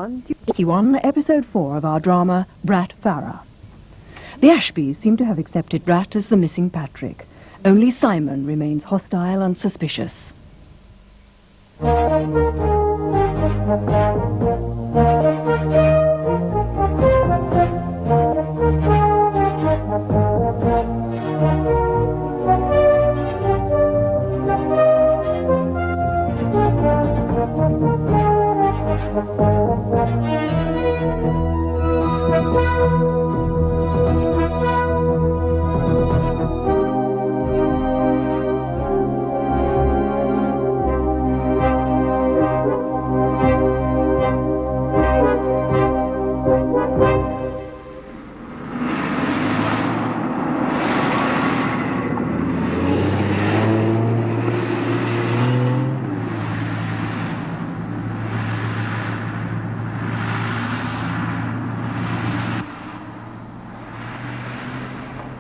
51, episode 4 of our drama, Brat Farrar. The Ashbys seem to have accepted Brat as the missing Patrick. Only Simon remains hostile and suspicious.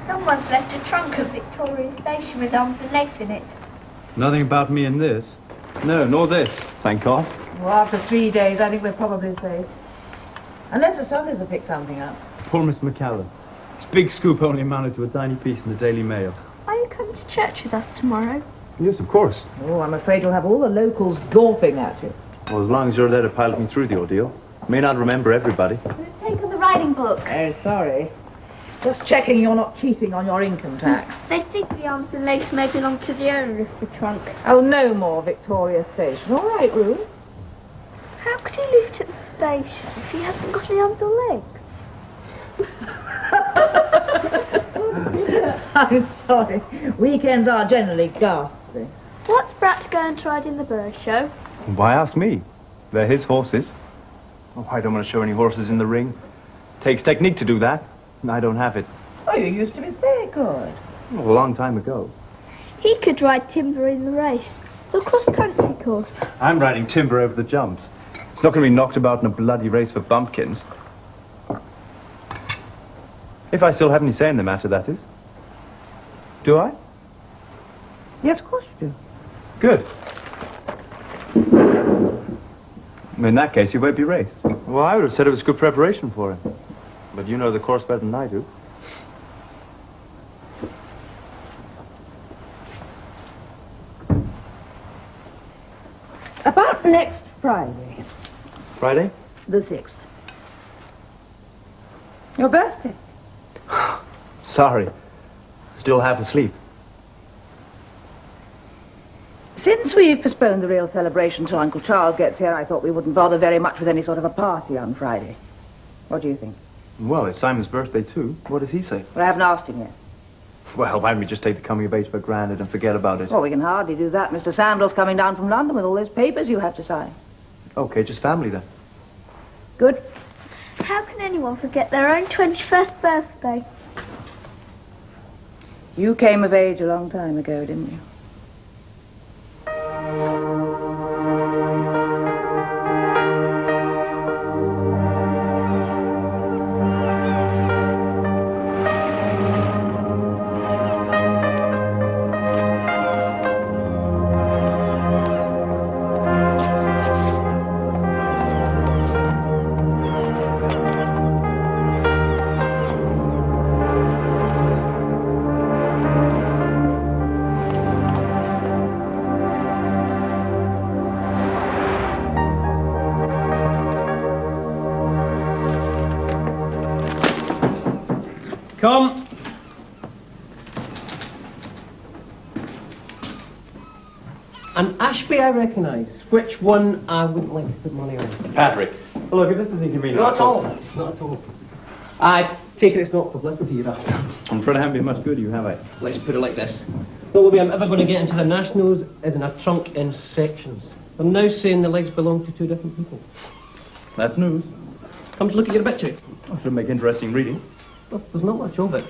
Someone's left a trunk at Victoria Station with arms and legs in it. Nothing about me in this. No, nor this, thank God. Well, after 3 days, I think we're probably safe. Unless the Sundays have picked something up. Poor Miss McCallum. This big scoop only amounted to a tiny piece in the Daily Mail. Are you coming to church with us tomorrow? Yes, of course. Oh, I'm afraid you'll have all the locals gawping at you. Well, as long as you're there to pilot me through the ordeal. May not remember everybody. Let's take on the writing book. Oh, sorry. Just checking you're not cheating on your income tax. They think the arms and legs may belong to the owner of the trunk. Oh, no more Victoria Station. All right, Ruth. How could he leave it at the station if he hasn't got any arms or legs? I'm sorry. Weekends are generally ghastly. What's Brat going to ride in the bird show? Why ask me? They're his horses. Oh, I don't want to show any horses in the ring. Takes technique to do that. And I don't have it. Oh, you used to be very good. Well, a long time ago. He could ride Timber in the race. The cross-country course. I'm riding Timber over the jumps. It's not going to be knocked about in a bloody race for bumpkins. If I still have any say in the matter, that is. Do I? Yes, of course you do. Good. In that case, you won't be raced. Well, I would have said it was good preparation for him. But you know the course better than I do. About next Friday. Friday? The 6th. Your birthday. Sorry. Still half asleep. Since we've postponed the real celebration till Uncle Charles gets here, I thought we wouldn't bother very much with any sort of a party on Friday. What do you think? Well, it's Simon's birthday, too. What does he say? Well, I haven't asked him yet. Well, why don't we just take the coming of age for granted and forget about it? Well, we can hardly do that. Mr. Sandal's coming down from London with all those papers you have to sign. Okay, just family, then. Good. How can anyone forget their own 21st birthday? You came of age a long time ago, didn't you? Come. An Ashby I recognise. Which one I wouldn't like to put money on? Patrick. Well, look, if this is inconvenient... Not at all. Not at all. I take it it's not publicity you're after. I'm afraid I haven't been much good to you, have I? Let's put it like this. The only way I'm ever going to get into the Nationals is in a trunk in sections. They're now saying the legs belong to two different people. That's news. Come to look at your obituary. Oh, should make interesting reading. Well, there's not much of it.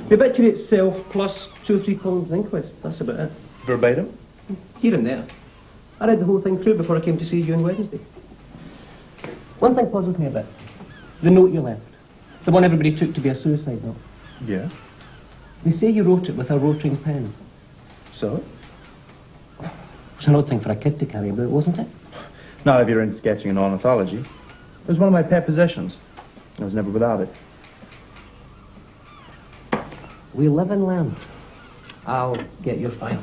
The obituary itself, plus 2 or 3 columns of inquest. That's about it. Verbatim? Here and there. I read the whole thing through before I came to see you on Wednesday. One thing puzzles me a bit. The note you left. The one everybody took to be a suicide note. Yeah. They say you wrote it with a rotring pen. So? It's an odd thing for a kid to carry about, wasn't it? Not if you're into sketching and ornithology. It was one of my pet possessions. I was never without it. We live and learn. I'll get your file.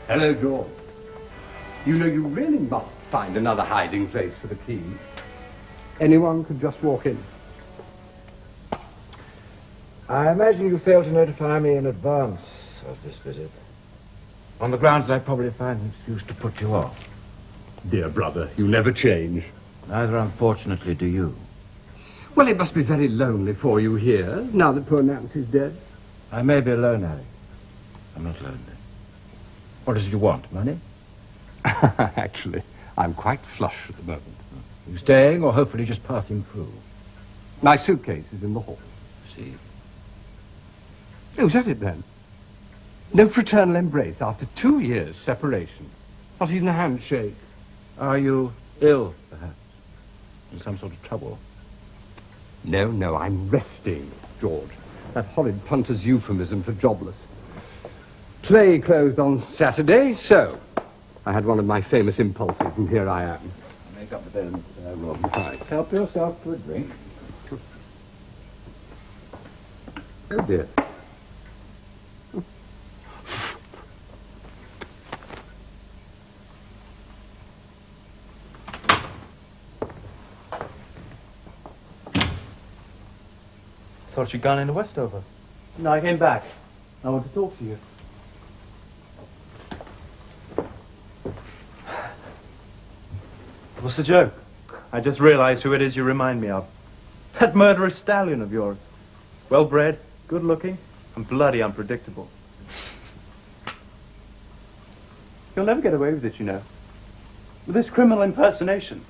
Hello, George. You know, you really must find another hiding place for the keys. Anyone could just walk in. I imagine you failed to notify me in advance of this visit. On the grounds I probably find an excuse to put you off. Dear brother, you never change. Neither, unfortunately, do you. Well, it must be very lonely for you here, now that poor Nance is dead. I may be alone, Harry. I'm not lonely. What is it you want? Money? Actually, I'm quite flush at the moment. You staying or hopefully just passing through? My suitcase is in the hall. See. Oh, is that it then? No fraternal embrace after 2 years' separation. Not even a handshake. Are you ill, perhaps? In some sort of trouble? No, I'm resting, George. That horrid punter's euphemism for jobless. Play closed on Saturday, so I had one of my famous impulses, and here I am. Make up the bed, Rob. Right. Help yourself to a drink. Oh, dear. Thought you'd gone into Westover. No, I came back. I want to talk to you. What's the joke? I just realized who it is you remind me of. That murderous stallion of yours. Well-bred, good-looking, and bloody unpredictable. You'll never get away with it, you know. With this criminal impersonation.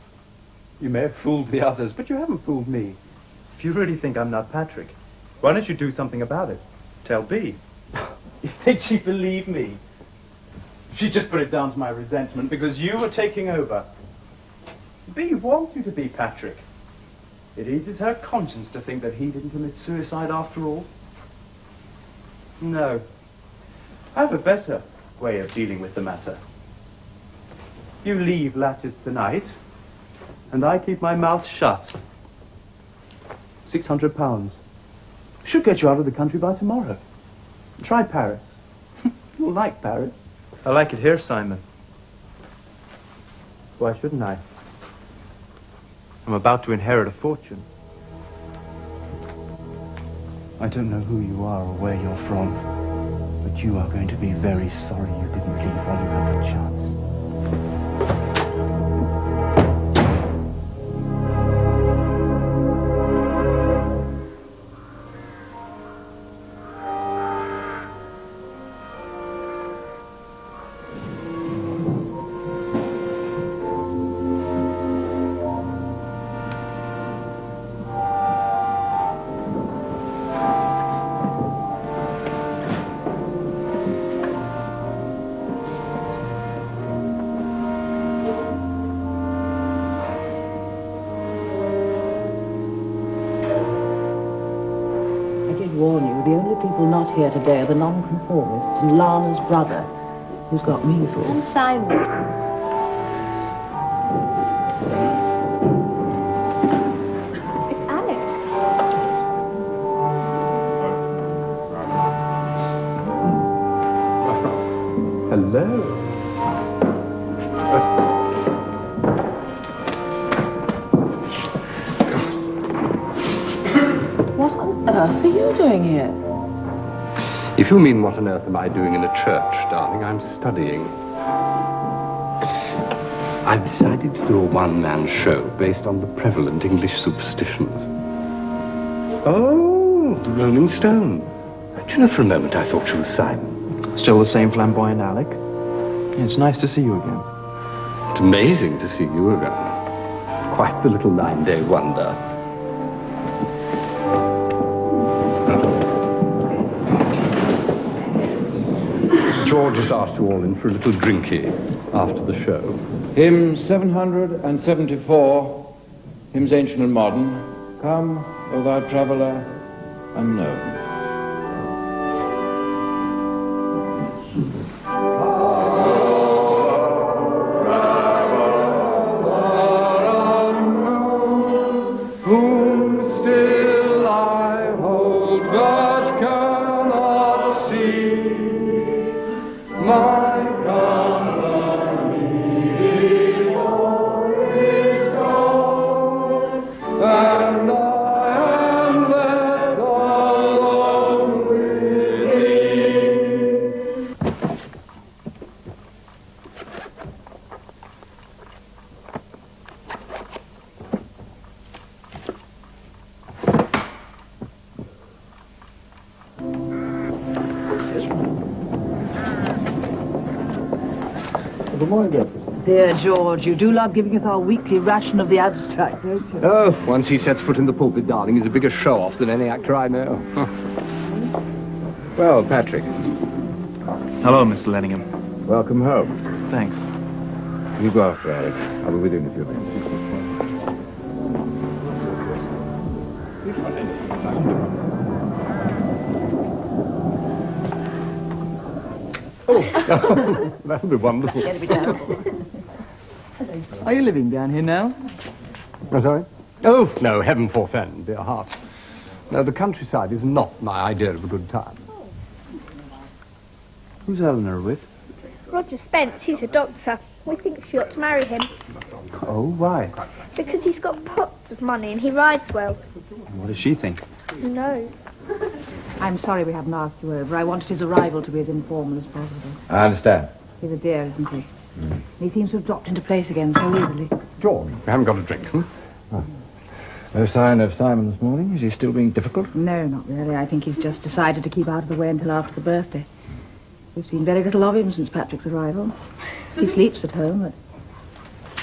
You may have fooled the others, but you haven't fooled me. If you really think I'm not Patrick, why don't you do something about it? Tell Bea. You think she'd believe me? She just put it down to my resentment because you were taking over. Bea wants you to be Patrick. It eases her conscience to think that he didn't commit suicide after all. No. I have a better way of dealing with the matter. You leave Latches tonight, and I keep my mouth shut. £600. Should get you out of the country by tomorrow. Try Paris. You'll like Paris. I like it here, Simon. Why shouldn't I? I'm about to inherit a fortune. I don't know who you are or where you're from, but you are going to be very sorry you didn't leave while you had the chance. Warn you, the only people not here today are the nonconformists and Lana's brother, who's got measles. And Simon. It's Alex. Hello. What on earth are you doing here? If you mean what on earth am I doing in a church, darling, I'm studying. I've decided to do a one-man show based on the prevalent English superstitions. Oh, the Rolling Stone. Do you know, for a moment I thought you were Simon. Still the same flamboyant Alec? It's nice to see you again. It's amazing to see you around. Quite the little 9-day wonder. George has asked you all in for a little drinky after the show. Hymn 774, hymns ancient and modern. Come, O thou traveller, unknown. Dear George, you do love giving us our weekly ration of the abstract, don't you? Oh, once he sets foot in the pulpit, darling, he's a bigger show-off than any actor I know. Huh. Well, Patrick, Hello, Mr. Lenningham. welcome home. Thanks. You go after Alec. I'll be with you in a few minutes. That'll be wonderful. It'll be terrible. Are you living down here now? I'm sorry? Oh, no, heaven forfend, dear heart. No, the countryside is not my idea of a good time. Who's Eleanor with? Roger Spence, he's a doctor. We think she ought to marry him. Oh, why? Because he's got pots of money and he rides well. What does she think? Who knows? I'm sorry we haven't asked you over. I wanted his arrival to be as informal as possible. I understand. He's a dear, isn't he? He seems to have dropped into place again so easily. George, you haven't got a drink, hmm? No sign of Simon this morning? Is he still being difficult? No, not really. I think he's just decided to keep out of the way until after the birthday. We've seen very little of him since Patrick's arrival. He sleeps at home, but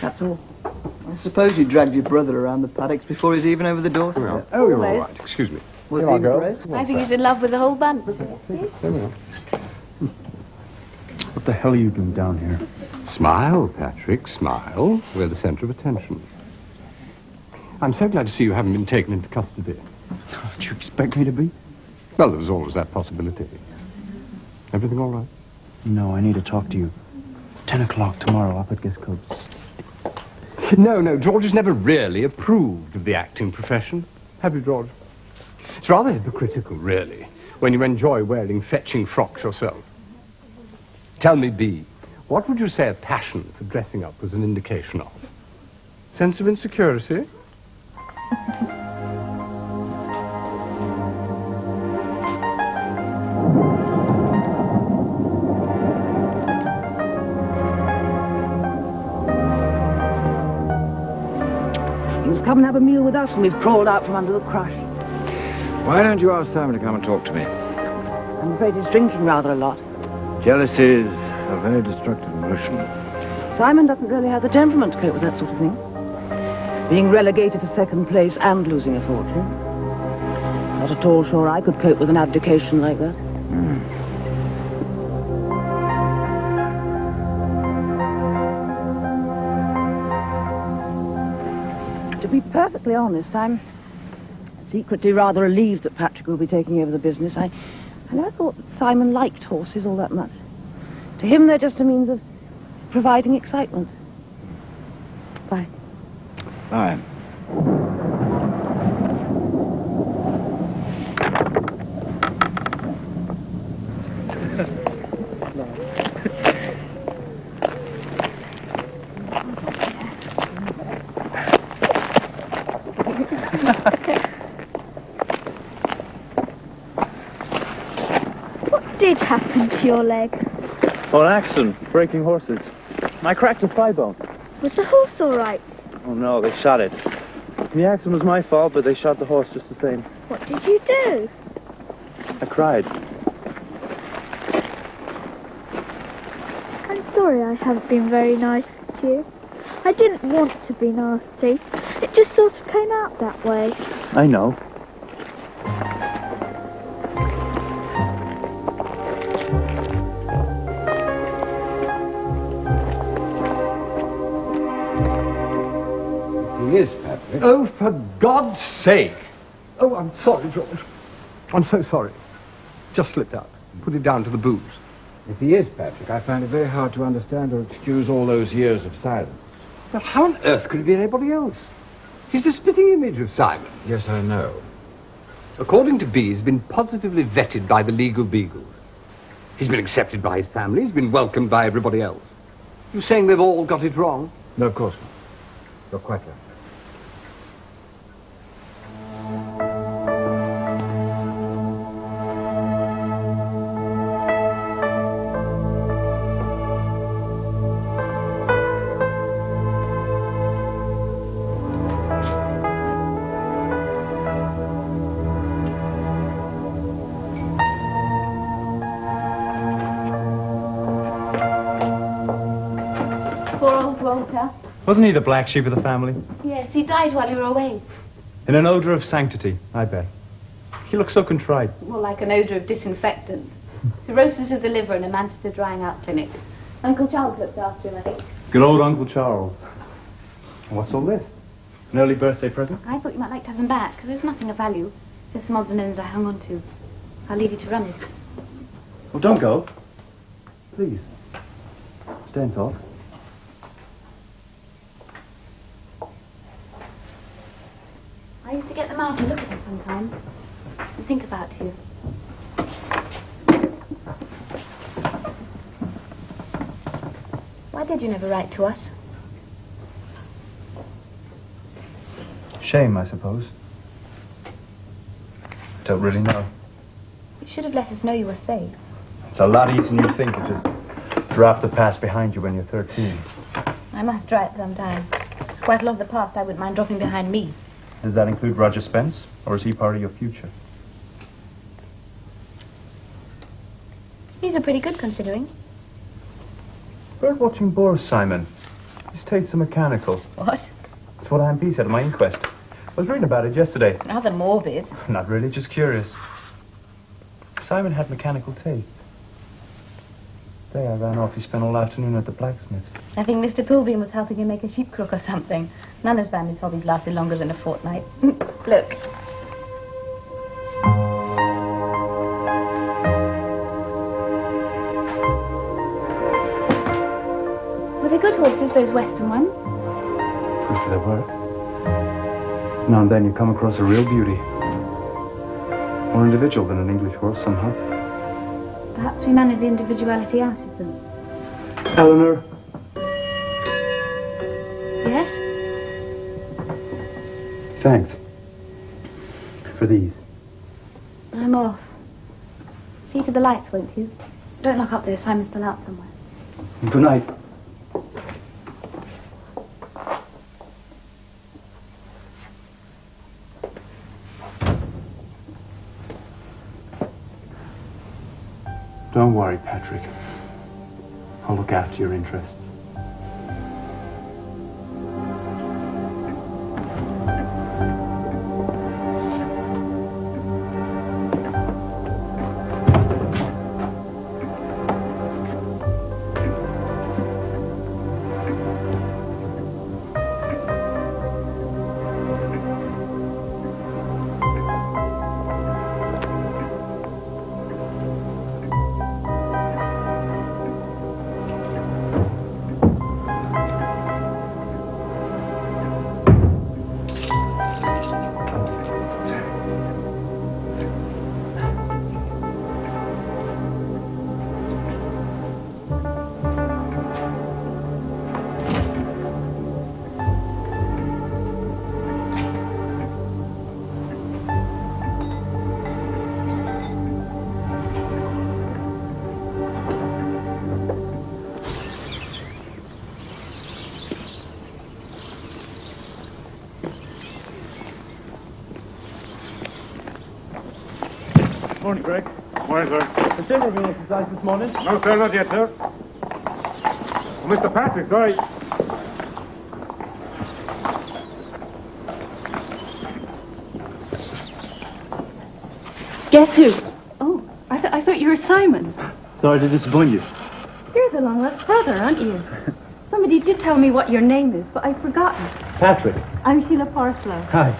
that's all. I suppose you dragged your brother around the paddocks before he's even over the door. Well, oh, you're all right. Excuse me. Was Here he I go. impressed? I think he's in love with the whole bunch. There we are. What the hell are you doing down here? Smile, Patrick, smile. We're the centre of attention. I'm so glad to see you haven't been taken into custody. Did you expect me to be? Well, there was always that possibility. Everything all right? No, I need to talk to you. 10 o'clock tomorrow up at Giscope's. No, George has never really approved of the acting profession. Have you, George? It's rather hypocritical, really, when you enjoy wearing fetching frocks yourself. Tell me, B, what would you say a passion for dressing up was an indication of? Sense of insecurity? He was come and have a meal with us, and we've crawled out from under the crush. Why don't you ask Simon to come and talk to me? I'm afraid he's drinking rather a lot. Jealousy is a very destructive emotion. Simon doesn't really have the temperament to cope with that sort of thing. Being relegated to second place and losing a fortune. Not at all sure I could cope with an abdication like that. To be perfectly honest, I'm secretly rather relieved that Patrick will be taking over the business. I never thought that Simon liked horses all that much. To him, they're just a means of providing excitement. Bye. Bye. did happen to your leg? Oh, an accident. Breaking horses. I cracked a thigh bone. Was the horse all right? Oh, no, they shot it. The accident was my fault, but they shot the horse just the same. What did you do? I cried. I'm sorry I haven't been very nice to you. I didn't want to be nasty. It just sort of came out that way. I know. He is, Patrick. Oh, for God's sake! Oh, I'm sorry, George. I'm so sorry. Just slipped out. Put it down to the booze. If he is, Patrick, I find it very hard to understand or excuse all those years of silence. But how on earth could it be anybody else? He's the spitting image of Simon. Yes, I know. According to B, he's been positively vetted by the legal beagles. He's been accepted by his family. He's been welcomed by everybody else. You saying they've all got it wrong? No, of course not. You're quite right. Poor old Walter. Wasn't he the black sheep of the family? Yes, he died while you were away. In an odour of sanctity, I bet. He looks so contrite. More like an odour of disinfectant. Cirrhosis of the liver in a Manchester drying out clinic. Uncle Charles looked after him, I think. Good old Uncle Charles. And what's all this? An early birthday present? I thought you might like to have them back. There's nothing of value. Just some odds and ends I hung on to. I'll leave you to run it. Well, don't go. Please. Stay and talk. I used to get them out and look at them sometimes. And think about you. Why did you never write to us? Shame, I suppose. Don't really know. You should have let us know you were safe. It's a lot easier than you think to just drop the past behind you when you're 13. I must try it sometime. It's quite a lot of the past I wouldn't mind dropping behind me. Does that include Roger Spence, or is he part of your future? These are pretty good, considering. Bird watching bores Simon. His tastes are mechanical. What? That's what IMP said at my inquest. I was reading about it yesterday. Rather morbid. Not really, just curious. Simon had mechanical taste. The day I ran off, he spent all afternoon at the blacksmith. I think Mr. Pilbeam was helping him make a sheep crook or something. None of Simon's hobbies lasted longer than a fortnight. Look. Were they good horses, those western ones? Good for their work. Now and then you come across a real beauty. More individual than an English horse, somehow. Perhaps we managed the individuality out of them. Eleanor. Yes? Thanks. For these. I'm off. See to the lights, won't you? Don't lock up there. Simon's still out somewhere. Good night. Don't worry, Patrick. I'll look after your interests. Morning, Greg. Morning, sir. Has Jane been exercised this morning? No, sir, not yet, sir. Mr. Patrick, sorry. Guess who? Oh, I thought you were Simon. Sorry to disappoint you. You're the long-lost brother, aren't you? Somebody did tell me what your name is, but I've forgotten. Patrick. I'm Sheila Parslow. Hi.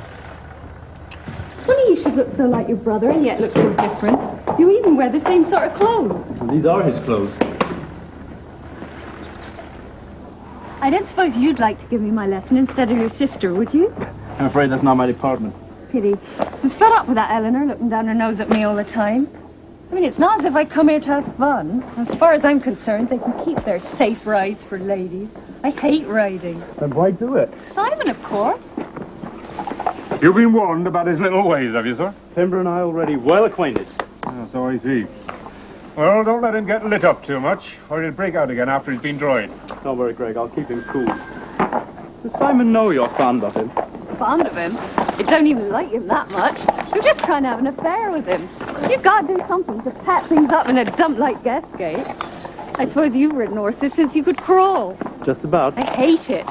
Funny you should look so like your brother and yet look so different. You even wear the same sort of clothes. Well, these are his clothes. I don't suppose you'd like to give me my lesson instead of your sister, would you? I'm afraid that's not my department. Pity. I'm fed up with that Eleanor looking down her nose at me all the time. I mean, it's not as if I come here to have fun. As far as I'm concerned, they can keep their safe rides for ladies. I hate riding. Then why do it? Simon, of course. You've been warned about his little ways, have you, sir? Pember and I already well acquainted. Oh, so I see. Well, don't let him get lit up too much, or he'll break out again after he's been dried. Don't worry, Greg. I'll keep him cool. Does Simon know you're fond of him? Fond of him? I don't even like him that much. You're just trying to have an affair with him. You've got to do something to pat things up in a dump like Gasgate. I suppose you've ridden horses since you could crawl. Just about. I hate it.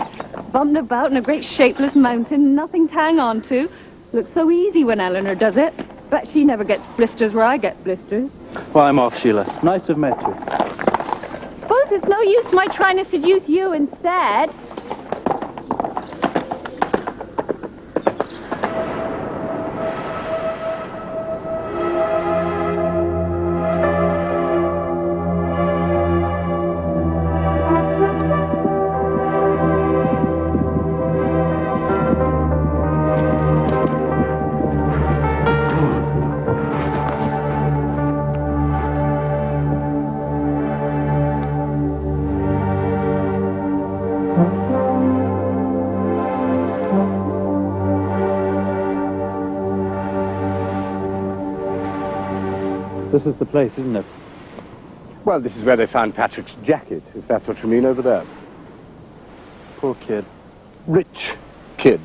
Bumping about in a great shapeless mountain, nothing to hang on to. Looks so easy when Eleanor does it. But she never gets blisters where I get blisters. Well, I'm off, Sheila. Nice to have met you. Suppose it's no use my trying to seduce you instead. This is the place, isn't it? Well, this is where they found Patrick's jacket, if that's what you mean over there. Poor kid. Rich kid.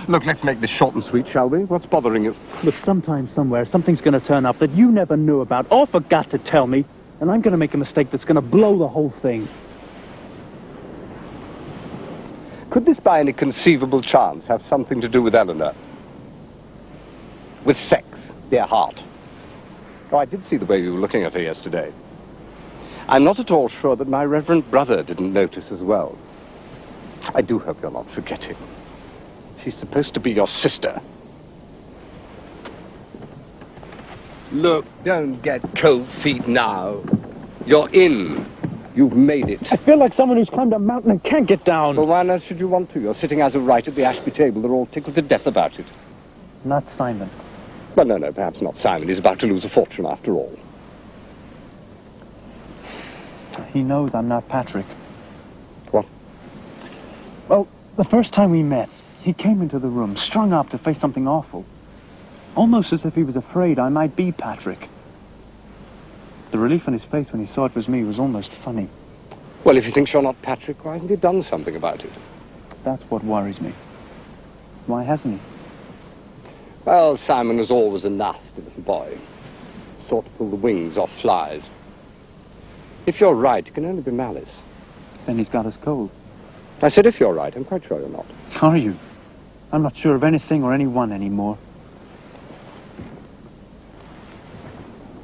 Look, let's make this short and sweet, shall we? What's bothering you? Look, sometime, somewhere, something's going to turn up that you never knew about or forgot to tell me, and I'm going to make a mistake that's going to blow the whole thing. Could this by any conceivable chance have something to do with Eleanor? With sex, dear heart? Oh, I did see the way you were looking at her yesterday. I'm not at all sure that my reverend brother didn't notice as well. I do hope you're not forgetting. She's supposed to be your sister. Look, don't get cold feet now. You're in. You've made it. I feel like someone who's climbed a mountain and can't get down. Well, why on earth should you want to? You're sitting as of right at the Ashby table. They're all tickled to death about it. Not Simon. Well, no, perhaps not Simon. He's about to lose a fortune after all. He knows I'm not Patrick. What? Well, the first time we met, he came into the room, strung up to face something awful. Almost as if he was afraid I might be Patrick. The relief on his face when he saw it was me was almost funny. Well, if he thinks you're not Patrick, why hasn't he done something about it? That's what worries me. Why hasn't he? Well, Simon was always a nasty little boy. Sort to pull the wings off flies. If you're right, it can only be malice. Then he's got us cold. I said if you're right. I'm quite sure you're not. Are you? I'm not sure of anything or anyone anymore.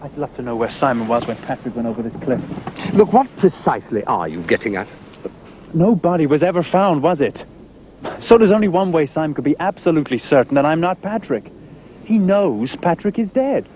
I'd love to know where Simon was when Patrick went over this cliff. Look, what precisely are you getting at? No body was ever found, was it? So there's only one way Simon could be absolutely certain that I'm not Patrick. He knows Patrick is dead.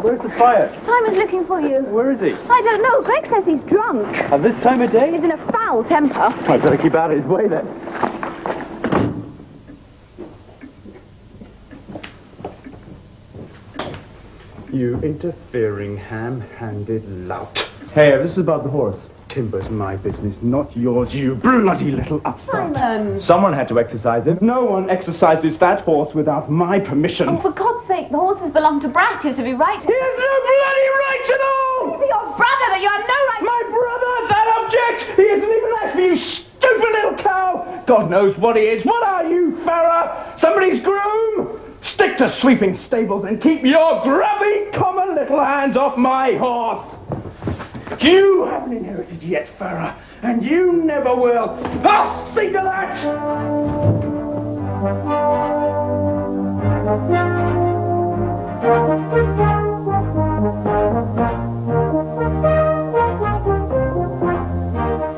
Where's the fire? Simon's looking for you. Where is he? I don't know. Greg says he's drunk. At this time of day? He's in a foul temper. I better keep out of his way then. You interfering, ham-handed lout. Hey, this is about the horse. timber's my business, not yours, you bloody little upstart. Simon! Someone had to exercise it. No one exercises that horse without my permission. Oh, for God's sake, the horses belong to Brat. He has every right. He has no bloody rights at all! He's your brother, but you have no right. My brother, that object! He isn't even asked for you, stupid little cow! God knows what he is. What are you, Farrar? Somebody's groom? Stick to sweeping stables and keep your grubby, common little hands off my horse. You haven't inherited yet, Farrar, and you never will. I'll see to that!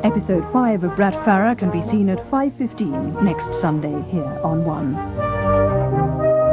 Episode 5 of Brat Farrar can be seen at 5:15 next Sunday here on 1.